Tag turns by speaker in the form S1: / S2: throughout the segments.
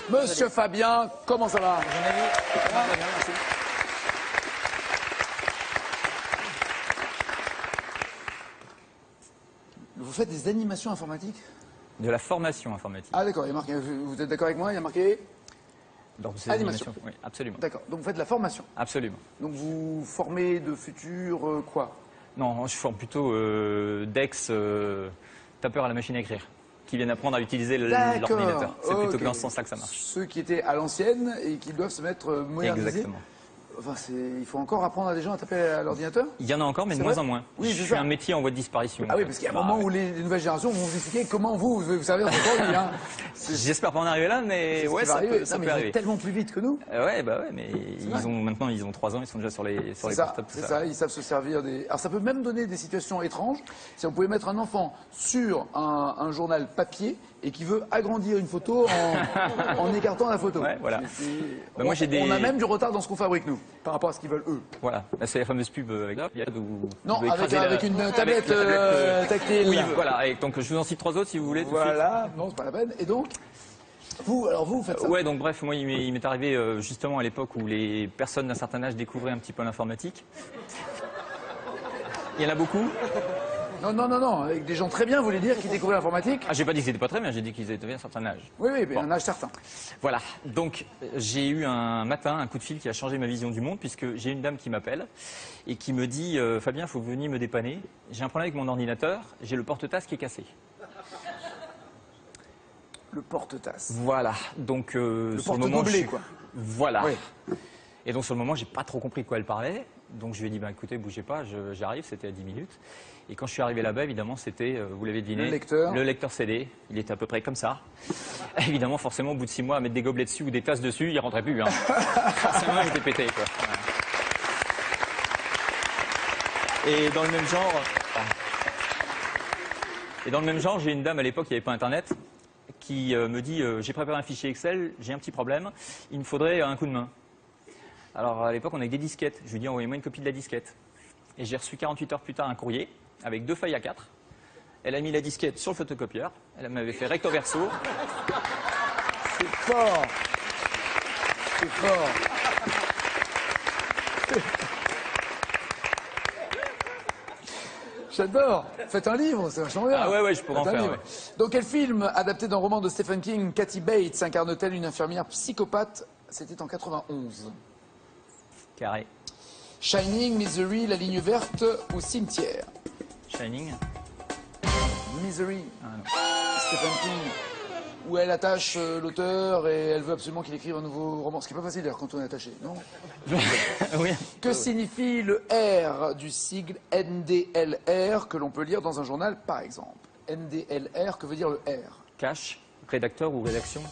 S1: Monsieur Fabien, comment ça va?
S2: Merci.
S1: Vous faites des animations informatiques?
S2: De la formation informatique.
S1: Ah d'accord, il y a marqué, vous êtes d'accord avec moi? Il y a marqué
S2: Donc, c'est
S1: animation.
S2: animation. Oui, absolument.
S1: D'accord, donc vous faites de la formation.
S2: Absolument.
S1: Donc vous formez de futurs quoi?
S2: Non, je forme plutôt d'ex-tapeurs à la machine à écrire, qui viennent apprendre à utiliser
S1: D'accord,
S2: l'ordinateur. C'est plutôt
S1: ok.
S2: que dans ce sens-là que ça marche.
S1: Ceux qui étaient à l'ancienne et qui doivent se mettre modernisés.
S2: Exactement.
S1: Enfin, il faut encore apprendre à des gens à taper à l'ordinateur?
S2: Il y en a encore, mais de
S1: C'est
S2: moins
S1: vrai
S2: en moins.
S1: Oui,
S2: je
S1: c'est
S2: suis
S1: ça.
S2: un métier en voie de disparition.
S1: Ah oui, parce qu'il y a un moment où les nouvelles générations vont vous expliquer comment vous savez encore lui, hein.
S2: J'espère pas en arriver là, mais
S1: C'est ce
S2: ouais,
S1: qui va
S2: ça
S1: arriver.
S2: peut, ça
S1: Non, mais
S2: peut
S1: ils vont
S2: arriver.
S1: tellement plus vite que nous.
S2: Ouais, mais
S1: vrai.
S2: maintenant ils ont 3 ans, ils sont déjà sur les
S1: C'est
S2: portables. tout
S1: c'est ça, ils savent se servir des... Alors ça peut même donner des situations étranges. Si on pouvait mettre un enfant sur un journal papier et qui veut agrandir une photo en écartant la photo.
S2: Ouais, voilà. Bah,
S1: On,
S2: moi,
S1: on a même du retard dans ce qu'on fabrique, nous, par rapport à ce qu'ils veulent eux.
S2: Voilà, bah, c'est la fameuse pub avec où
S1: Non,
S2: vous
S1: avec,
S2: écrasez
S1: avec une tablette tactile.
S2: Oui, voilà, et donc je vous en cite 3 autres si vous voulez. tout de suite.
S1: Voilà, non, c'est pas la peine. Et donc, vous faites ça.
S2: Ouais, donc bref, moi il m'est arrivé justement à l'époque où les personnes d'un certain âge découvraient un petit peu l'informatique. Il y en a beaucoup.
S1: Non, avec des gens très bien, vous voulez dire, qui découvraient l'informatique?
S2: Ah, j'ai pas dit qu'ils étaient pas très bien, j'ai dit qu'ils étaient à un certain âge.
S1: Oui, mais
S2: Bon.
S1: un âge certain.
S2: Voilà, donc j'ai eu un matin un coup de fil qui a changé ma vision du monde, puisque j'ai une dame qui m'appelle et qui me dit Fabien, il faut que vous veniez me dépanner. J'ai un problème avec mon ordinateur, j'ai le porte-tasse qui est cassé.
S1: Le porte-tasse.
S2: Voilà, donc sur le moment.
S1: porte-gobelet, quoi.
S2: Voilà.
S1: Oui.
S2: Et donc sur le moment, j'ai pas trop compris de quoi elle parlait. Donc je lui ai dit, bah, écoutez, bougez pas, j'arrive, c'était à 10 minutes. Et quand je suis arrivé là-bas, évidemment, c'était, vous l'avez deviné,
S1: Le lecteur
S2: CD. Il était à peu près comme ça. Évidemment, forcément, au bout de 6 mois, à mettre des gobelets dessus ou des tasses dessus, il rentrait plus. Hein. Forcément, il était pété, quoi. Voilà. Et dans le même genre, j'ai une dame à l'époque, il n'y avait pas Internet, qui me dit, j'ai préparé un fichier Excel, j'ai un petit problème, il me faudrait un coup de main. Alors à l'époque, on avait des disquettes. Je lui ai dit, envoyez-moi une copie de la disquette. Et j'ai reçu 48 heures plus tard un courrier avec 2 feuilles A4. Elle a mis la disquette sur le photocopieur. Elle m'avait fait recto verso.
S1: C'est fort. C'est fort. J'adore. Faites un livre, c'est vachement bien.
S2: Ah ouais, je pourrais en
S1: Faites un
S2: faire.
S1: livre. Dans quel film, adapté d'un roman de Stephen King, Kathy Bates incarne-t-elle une infirmière psychopathe? C'était en 91.
S2: Carré.
S1: Shining, Misery, La Ligne Verte ou Cimetière?
S2: Shining.
S1: Misery,
S2: Ah, non.
S1: Stephen King, où elle attache l'auteur et elle veut absolument qu'il écrive un nouveau roman. Ce qui n'est pas facile d'ailleurs quand on est attaché, non?
S2: Oui.
S1: Que signifie le R du sigle NDLR que l'on peut lire dans un journal, par exemple? NDLR, que veut dire le R?
S2: Cache, rédacteur ou rédaction.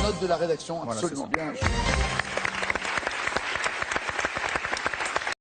S1: Note de la rédaction,
S2: Voilà,
S1: absolument
S2: c'est
S1: bien.